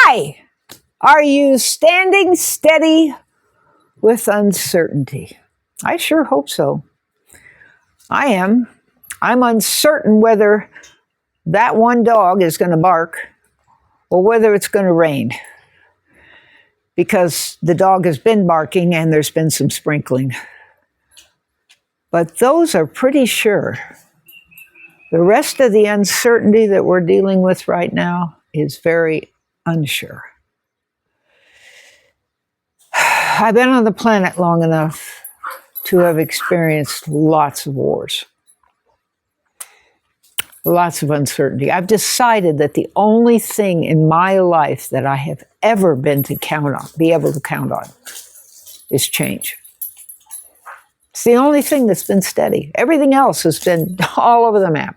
Hi! Are you standing steady with uncertainty? I sure hope so. I am. I'm uncertain whether that one dog is going to bark or whether it's going to rain, because the dog has been barking and there's been some sprinkling. But those are pretty sure. The rest of the uncertainty that we're dealing with right now is very unsure. I've been on the planet long enough to have experienced lots of wars, lots of uncertainty. I've decided that the only thing in my life that I have ever be able to count on, is change. It's the only thing that's been steady. Everything else has been all over the map.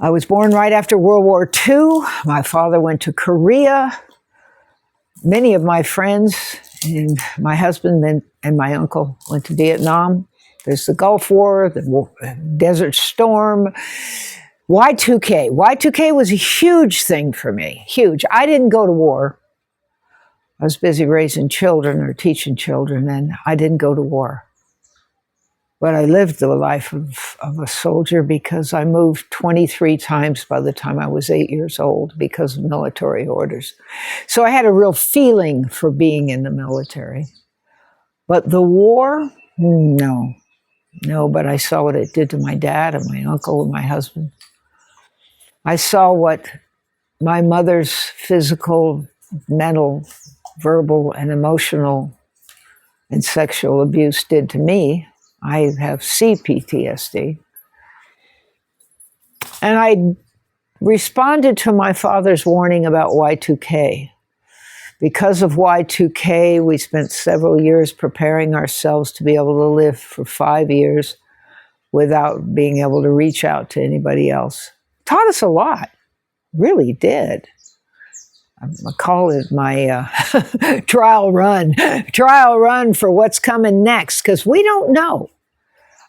I was born right after World War II. My father went to Korea. Many of my friends and my husband and my uncle went to Vietnam. There's the Gulf War, the Desert Storm, Y2K. Y2K was a huge thing for me, huge. I didn't go to war. I was busy raising children or teaching children, and I didn't go to war. But I lived the life of a soldier because I moved 23 times by the time I was 8 years old because of military orders. So I had a real feeling for being in the military. But the war, no, but I saw what it did to my dad and my uncle and my husband. I saw what my mother's physical, mental, verbal, and emotional and sexual abuse did to me. I have CPTSD. And I responded to my father's warning about Y2K. Because of Y2K, we spent several years preparing ourselves to be able to live for 5 years without being able to reach out to anybody else. Taught us a lot, really did. I call it my trial run for what's coming next, because we don't know.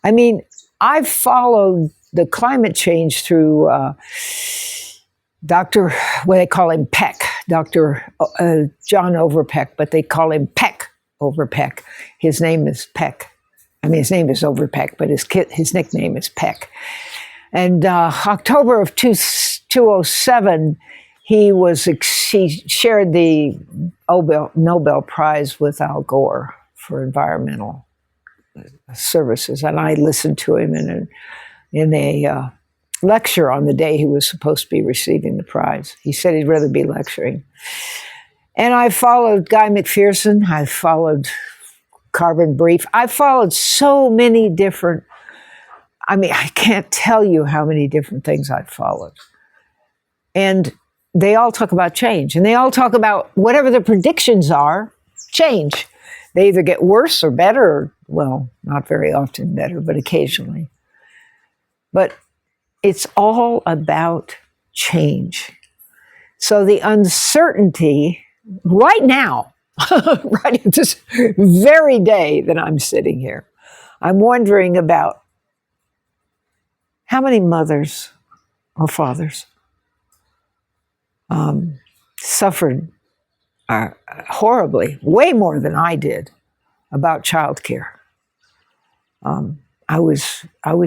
I mean, I've followed the climate change through Dr., what they call him Peck, Dr. John Overpeck, but they call him Peck Overpeck. His name is Peck. I mean, his name is Overpeck, but his nickname is Peck. And October of 2007, he shared the Nobel Prize with Al Gore for environmental services, and I listened to him in a lecture on the day he was supposed to be receiving the prize. He said he'd rather be lecturing. And I followed Guy McPherson. I followed Carbon Brief. I followed so many different, I can't tell you how many different things I've followed. And they all talk about change, and they all talk about whatever the predictions are, change. They either get worse or better, or, well, not very often better, but occasionally. But it's all about change. So the uncertainty right now, right at this very day that I'm sitting here, I'm wondering about how many mothers or fathers suffered horribly, way more than I did, about childcare. I was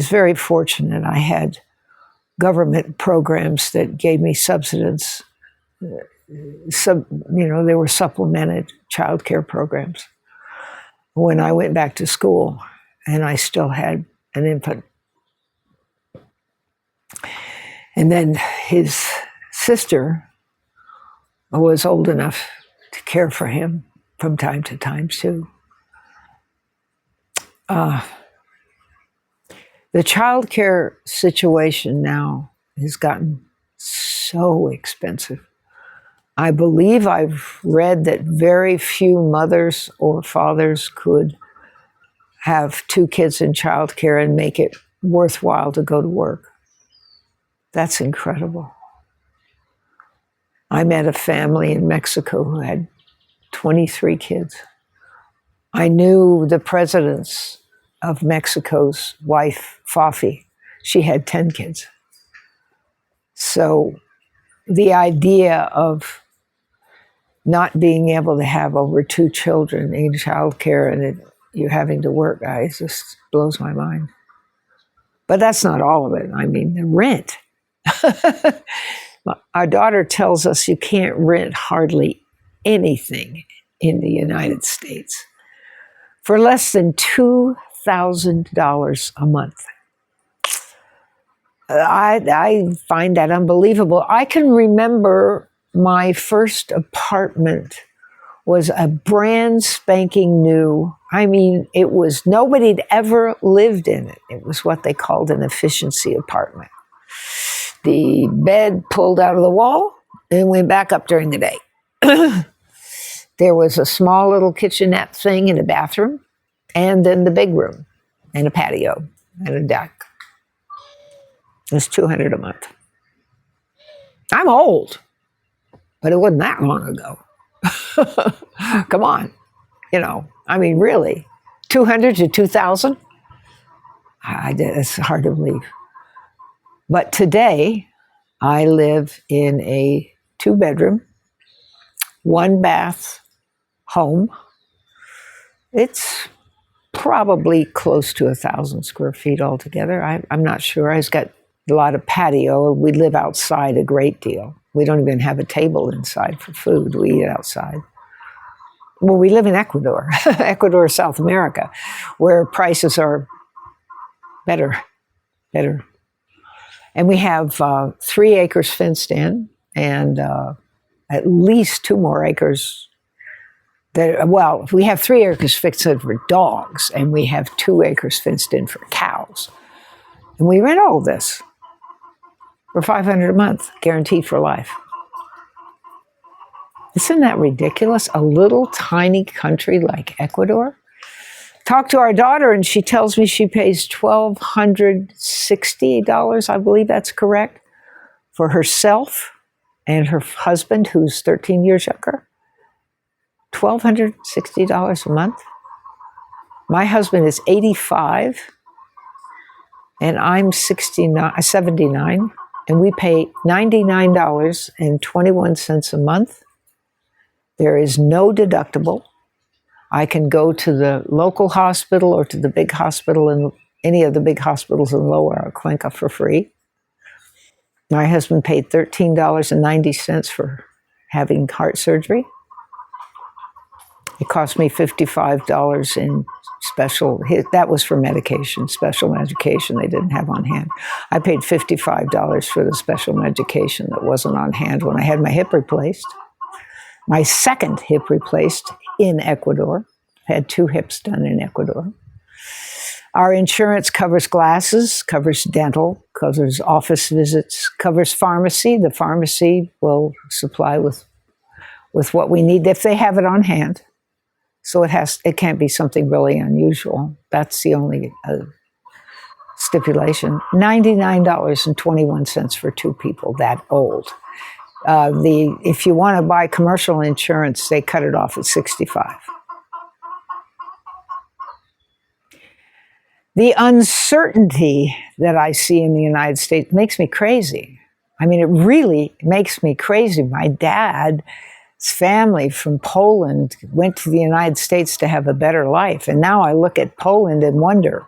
very fortunate. I had government programs that gave me subsistence. They were supplemented childcare programs when I went back to school, and I still had an infant. And then his sister was old enough to care for him from time to time, too. The child care situation now has gotten so expensive. I believe I've read that very few mothers or fathers could have 2 kids in child care and make it worthwhile to go to work. That's incredible. I met a family in Mexico who had 23 kids. I knew the president's of Mexico's wife, Fafi. She had 10 kids. So the idea of not being able to have over 2 children in childcare and you're having to work, guys, just blows my mind. But that's not all of it. I mean, the rent. Our daughter tells us you can't rent hardly anything in the United States for less than $2,000 a month. I find that unbelievable. I can remember my first apartment was a brand spanking new. I mean, it was, nobody'd ever lived in it. It was what they called an efficiency apartment. The bed pulled out of the wall and went back up during the day. There was a small little kitchenette thing in the bathroom, and then the big room, and a patio, and a deck. It was $200 a month. I'm old, but it wasn't that long ago. Come on, I mean, really, 200 to 2,000. It's hard to believe. But today, I live in a 2-bedroom, 1-bath home. It's probably close to 1,000 square feet altogether. I'm not sure. It's got a lot of patio. We live outside a great deal. We don't even have a table inside for food. We eat outside. Well, we live in Ecuador, Ecuador, South America, where prices are better. And we have 3 acres fenced in, and at least 2 more acres. We have 3 acres fenced in for dogs, and we have 2 acres fenced in for cows. And we rent all this for $500 a month, guaranteed for life. Isn't that ridiculous? A little tiny country like Ecuador? Talk to our daughter, and she tells me she pays $1,260, I believe that's correct, for herself and her husband, who's 13 years younger. $1,260 a month. My husband is 85, and I'm 79, and we pay $99.21 a month. There is no deductible. I can go to the local hospital or to the big hospital in any of the big hospitals in Lower Cuenca for free. My husband paid $13.90 for having heart surgery. It cost me $55 in that was for medication, special medication they didn't have on hand. I paid $55 for the special medication that wasn't on hand when I had my hip replaced. My second hip replaced in Ecuador. Had 2 hips done in Ecuador. Our insurance covers glasses, covers dental, covers office visits, covers pharmacy. The pharmacy will supply with what we need if they have it on hand. So it can't be something really unusual. That's the only stipulation. $99.21 for 2 people that old. If you want to buy commercial insurance, they cut it off at $65. The uncertainty that I see in the United States makes me crazy. I mean, it really makes me crazy. My dad's family from Poland went to the United States to have a better life. And now I look at Poland and wonder,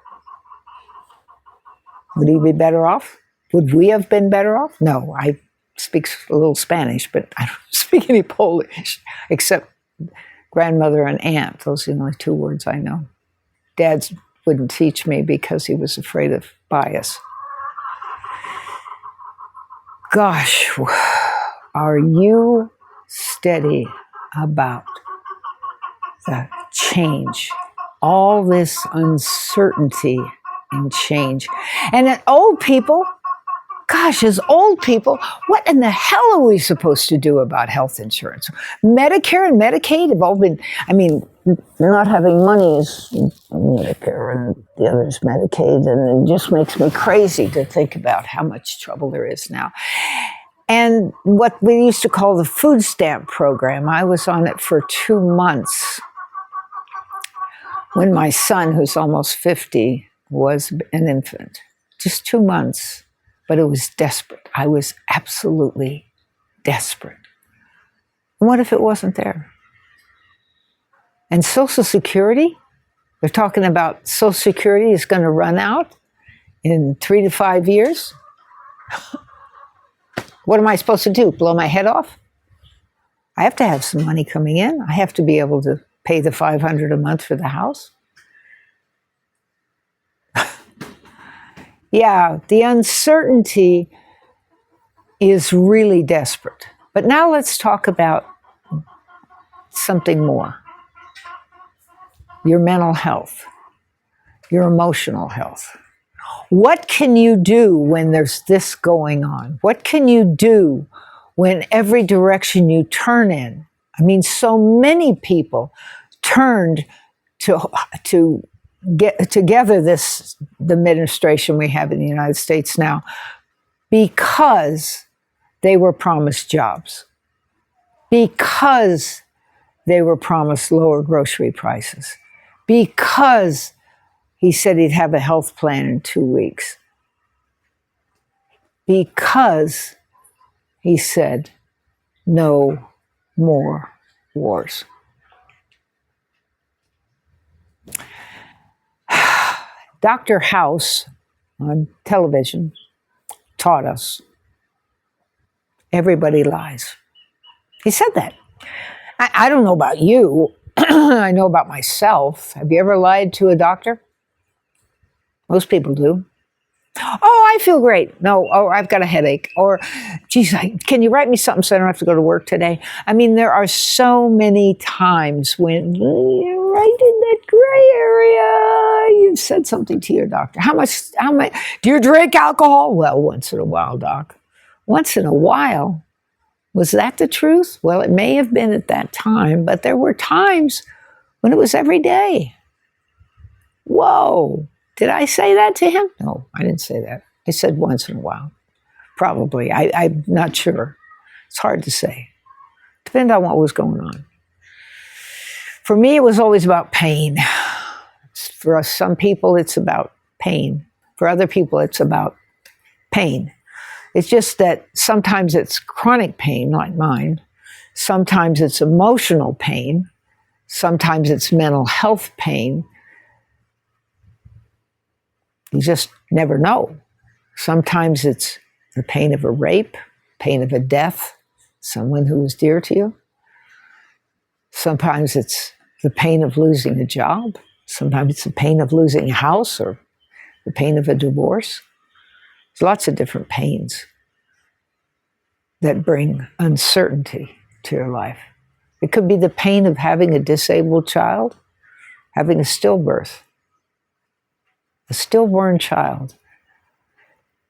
would he be better off? Would we have been better off? No, I speak a little Spanish, but I don't speak any Polish, except grandmother and aunt. Those are the only 2 words I know. Dad's wouldn't teach me because he was afraid of bias. Gosh, are you steady about the change? All this uncertainty and change. And then old people, gosh, as old people, what in the hell are we supposed to do about health insurance? Medicare and Medicaid have all been, not having money is Medicare and the other is Medicaid, and it just makes me crazy to think about how much trouble there is now. And what we used to call the food stamp program, I was on it for 2 months when my son, who's almost 50, was an infant. Just 2 months. But it was desperate. I was absolutely desperate. What if it wasn't there? And Social Security, they're talking about Social Security is going to run out in 3 to 5 years. What am I supposed to do? Blow my head off? I have to have some money coming in. I have to be able to pay the $500 a month for the house. Yeah, the uncertainty is really desperate. But now let's talk about something more. Your mental health, your emotional health. What can you do when there's this going on? What can you do when every direction you turn in? I mean, so many people turned to get together the administration we have in the United States now because they were promised jobs, because they were promised lower grocery prices, because he said he'd have a health plan in 2 weeks, because he said no more wars. Dr. House on television taught us everybody lies. He said that. I don't know about you. I know about myself. Have you ever lied to a doctor? Most people do. Oh, I feel great. No, oh, I've got a headache. Or, geez, can you write me something so I don't have to go to work today? I mean, there are so many times when you're right in that gray area. You've said something to your doctor. How much, do you drink alcohol? Well, once in a while, doc. Once in a while. Was that the truth? Well, it may have been at that time, but there were times when it was every day. Whoa. Did I say that to him? No, I didn't say that. I said once in a while. Probably. I'm not sure. It's hard to say. Depends on what was going on. For me, it was always about pain. For some people, it's about pain. For other people, it's about pain. It's just that sometimes it's chronic pain, like mine. Sometimes it's emotional pain. Sometimes it's mental health pain. You just never know. Sometimes it's the pain of a rape, pain of a death, someone who was dear to you. Sometimes it's the pain of losing a job. Sometimes it's the pain of losing a house or the pain of a divorce. There's lots of different pains that bring uncertainty to your life. It could be the pain of having a disabled child, having a stillbirth. A stillborn child.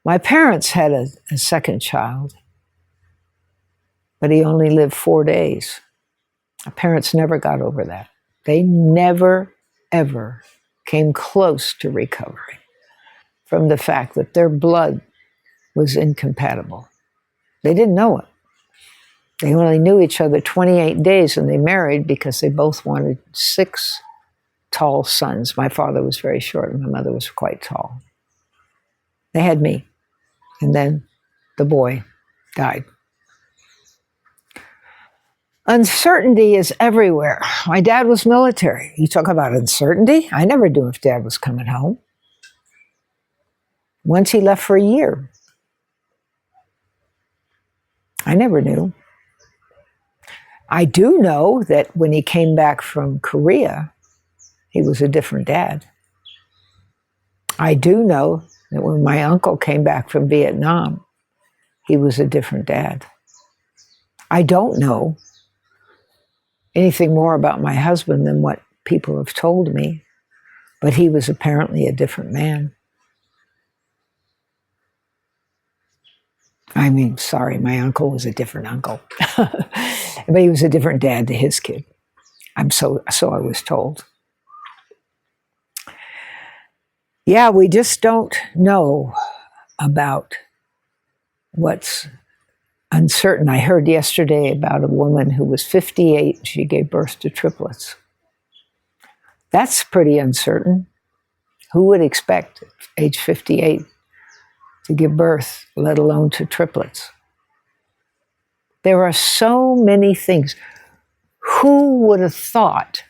My parents had a second child, but he only lived 4 days. My parents never got over that. They never, ever came close to recovering from the fact that their blood was incompatible. They didn't know it. They only knew each other 28 days when they married because they both wanted 6 tall sons. My father was very short and my mother was quite tall. They had me. And then the boy died. Uncertainty is everywhere. My dad was military. You talk about uncertainty? I never knew if Dad was coming home. Once he left for a year. I never knew. I do know that when he came back from Korea, he was a different dad. I do know that when my uncle came back from Vietnam, he was a different dad. I don't know anything more about my husband than what people have told me, but he was apparently a different man. I mean, sorry, my uncle was a different uncle, but he was a different dad to his kid. So I was told. Yeah, we just don't know about what's uncertain. I heard yesterday about a woman who was 58. She gave birth to triplets. That's pretty uncertain. Who would expect at age 58 to give birth, let alone to triplets? There are so many things. Who would have thought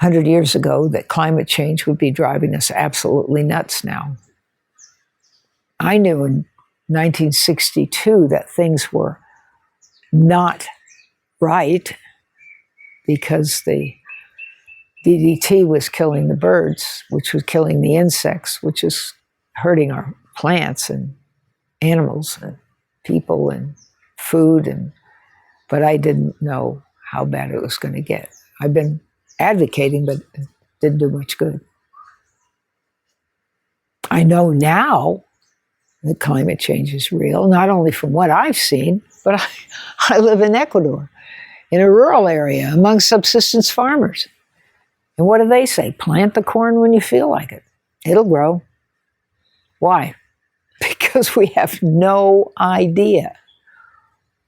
100 years ago that climate change would be driving us absolutely nuts now? I knew in 1962 that things were not right because the DDT was killing the birds, which was killing the insects, which is hurting our plants and animals and people and food. But I didn't know how bad it was going to get. I've been advocating, but it didn't do much good. I know now that climate change is real, not only from what I've seen, but I live in Ecuador, in a rural area among subsistence farmers. And what do they say? Plant the corn when you feel like it. It'll grow. Why? Because we have no idea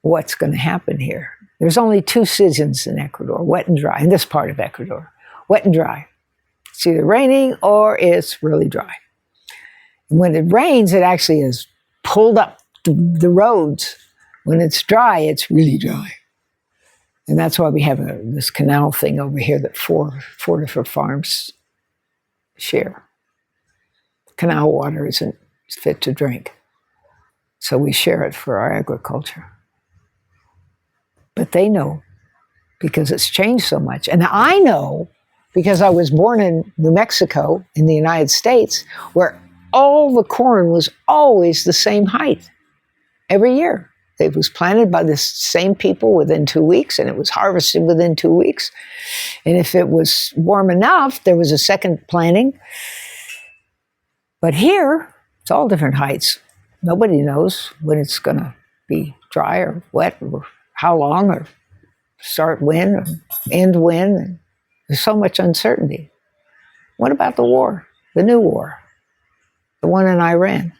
what's going to happen here. There's only two seasons in Ecuador, wet and dry, in this part of Ecuador, wet and dry. It's either raining or it's really dry. And when it rains, it actually is pulled up the roads. When it's dry, it's really dry. And that's why we have this canal thing over here that four different farms share. Canal water isn't fit to drink. So we share it for our agriculture. But they know because it's changed so much. And I know because I was born in New Mexico in the United States, where all the corn was always the same height every year. It was planted by the same people within 2 weeks, and it was harvested within 2 weeks. And if it was warm enough, there was a second planting. But here, it's all different heights. Nobody knows when it's going to be dry or wet or how long or start when or end when. And there's so much uncertainty. What about the war, the new war, the one in Iran?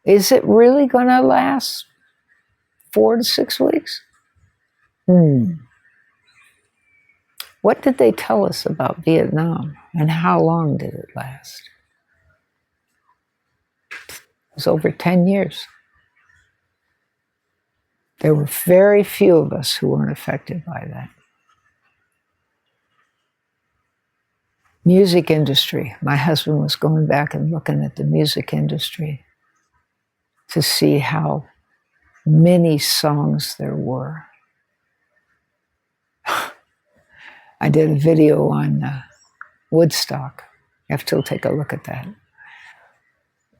Is it really going to last 4 to 6 weeks? What did they tell us about Vietnam, and how long did it last? It was over 10 years. There were very few of us who weren't affected by that. Music industry. My husband was going back and looking at the music industry to see how many songs there were. I did a video on Woodstock. You have to take a look at that.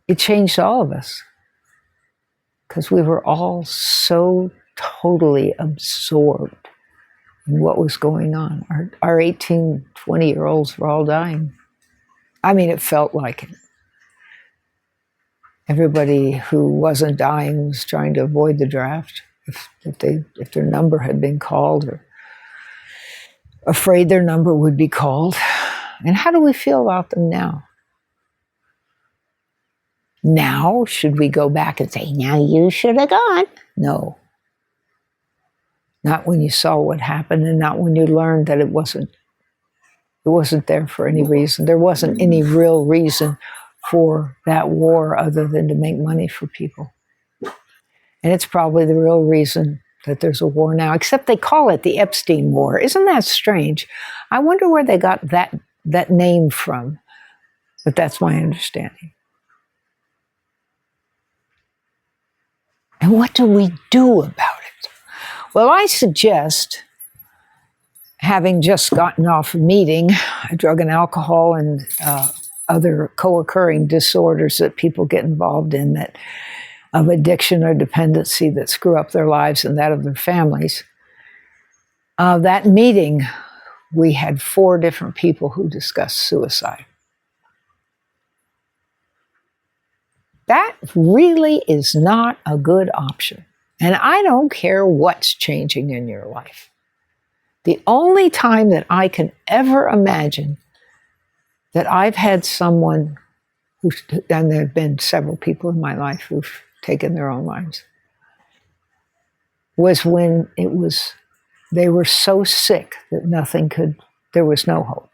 It changed all of us because we were all so totally absorbed in what was going on. Our 18, 20-year-olds were all dying. I mean, it felt like it. Everybody who wasn't dying was trying to avoid the draft if their number had been called, or afraid their number would be called. And how do we feel about them now? Now, should we go back and say, now you should have gone? No. Not when you saw what happened, and not when you learned that it wasn't there for any reason. There wasn't any real reason for that war other than to make money for people. And it's probably the real reason that there's a war now, except they call it the Epstein War. Isn't that strange? I wonder where they got that name from, but that's my understanding. And what do we do about it? Well, I suggest, having just gotten off a meeting, drug and alcohol and other co-occurring disorders that people get involved in, that of addiction or dependency that screw up their lives and that of their families. That meeting, we had 4 different people who discussed suicide. That really is not a good option. And I don't care what's changing in your life. The only time that I can ever imagine that I've had someone and there have been several people in my life who've taken their own lives, was when they were so sick that there was no hope.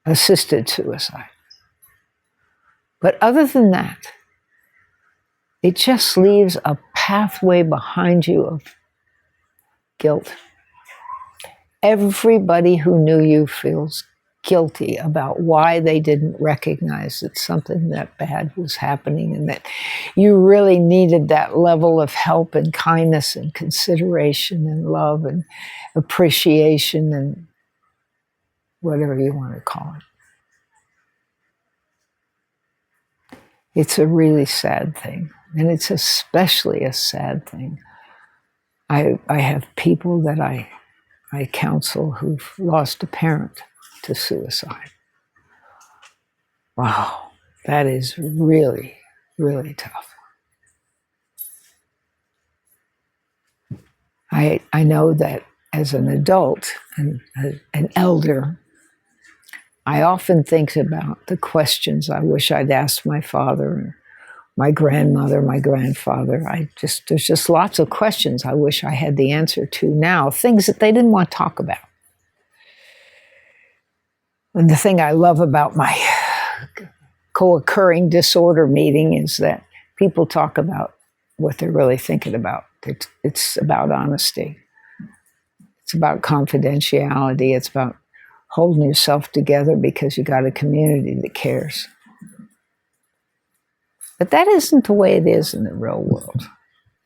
Assisted suicide. But other than that, it just leaves a pathway behind you of guilt. Everybody who knew you feels guilty about why they didn't recognize that something that bad was happening and that you really needed that level of help and kindness and consideration and love and appreciation and whatever you want to call it. It's a really sad thing, and it's especially a sad thing. I have people that I counsel who've lost a parent to suicide. Wow, that is really, really tough. I know that as an adult and an elder, I often think about the questions I wish I'd asked my father, or my grandmother, my grandfather. There's just lots of questions I wish I had the answer to now, things that they didn't want to talk about. And the thing I love about my co-occurring disorder meeting is that people talk about what they're really thinking about. It's about honesty. It's about confidentiality. It's about holding yourself together because you got a community that cares. But that isn't the way it is in the real world.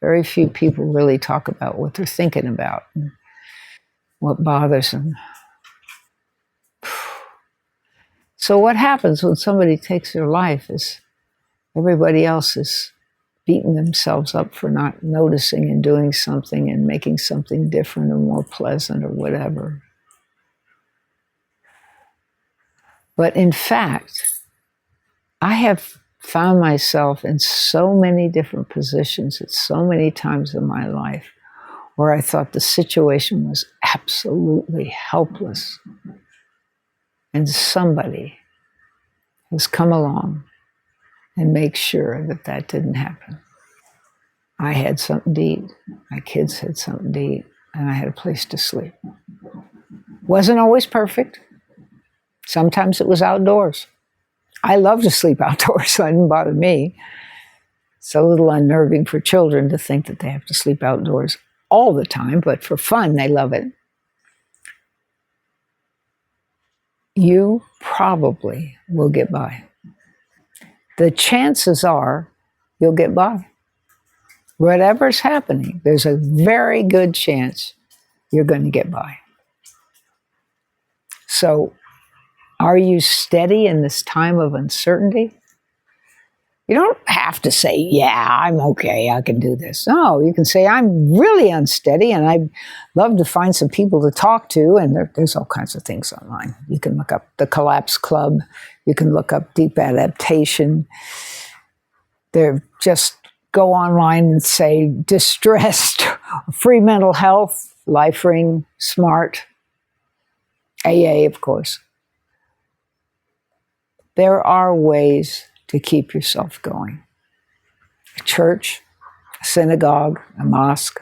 Very few people really talk about what they're thinking about and what bothers them. So what happens when somebody takes their life is everybody else is beating themselves up for not noticing and doing something and making something different or more pleasant or whatever. But in fact, I have found myself in so many different positions at so many times in my life where I thought the situation was absolutely helpless. And somebody has come along and make sure that that didn't happen. I had something to eat, my kids had something to eat, and I had a place to sleep. Wasn't always perfect. Sometimes it was outdoors. I love to sleep outdoors, so it didn't bother me. It's a little unnerving for children to think that they have to sleep outdoors all the time, but for fun, they love it. You probably will get by. The chances are you'll get by. Whatever's happening, there's a very good chance you're going to get by. So, are you steady in this time of uncertainty? You don't have to say, yeah, I'm okay, I can do this. No, you can say, I'm really unsteady and I'd love to find some people to talk to. And there's all kinds of things online. You can look up the Collapse Club. You can look up deep adaptation. Just go online and say, distressed, free mental health, Life Ring, SMART, AA, of course. There are ways to keep yourself going. A church, a synagogue, a mosque,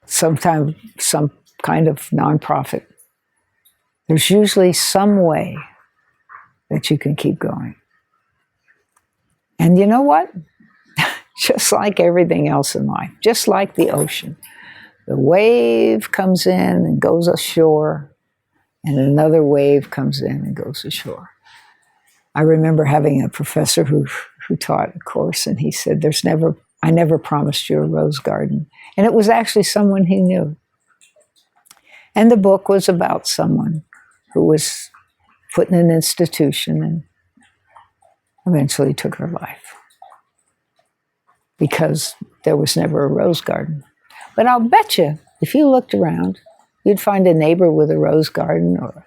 sometimes some kind of nonprofit. There's usually some way that you can keep going. And you know what? Just like everything else in life, just like the ocean, the wave comes in and goes ashore, and another wave comes in and goes ashore. I remember having a professor who taught a course, and he said, I never promised you a rose garden. And it was actually someone he knew. And the book was about someone who was put in an institution and eventually took her life because there was never a rose garden. But I'll bet you, if you looked around, you'd find a neighbor with a rose garden, or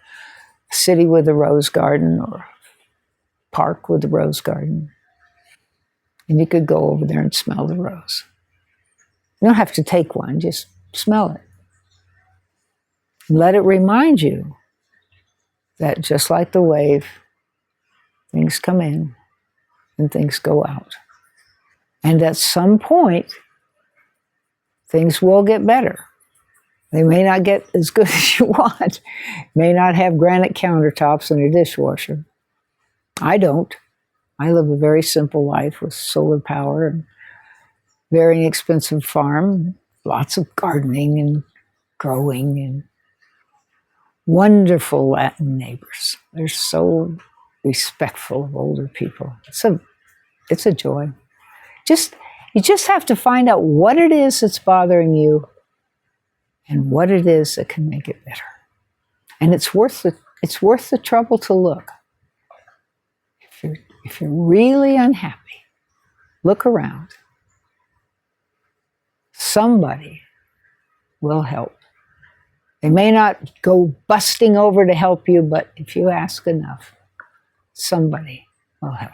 a city with a rose garden, or a park with a rose garden. And you could go over there and smell the rose. You don't have to take one, just smell it. Let it remind you that just like the wave, things come in and things go out. And at some point, things will get better. They may not get as good as you want. May not have granite countertops and a dishwasher. I don't. I live a very simple life with solar power and very inexpensive farm, lots of gardening and growing and wonderful Latin neighbors. They're so respectful of older people. It's a joy. You just have to find out what it is that's bothering you and what it is that can make it better. And it's worth the trouble to look. If you're really unhappy, look around. Somebody will help. They may not go busting over to help you, but if you ask enough, somebody will help.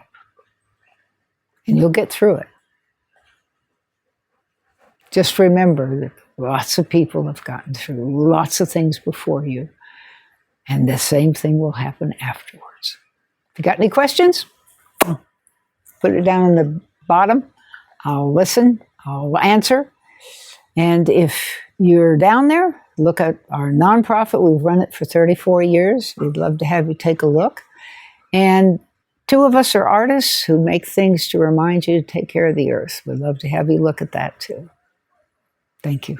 And you'll get through it. Just remember that lots of people have gotten through lots of things before you, and the same thing will happen afterwards. If you got any questions, put it down in the bottom. I'll listen, I'll answer. And if you're down there, look at our nonprofit. We've run it for 34 years. We'd love to have you take a look. And 2 of us are artists who make things to remind you to take care of the earth. We'd love to have you look at that too. Thank you.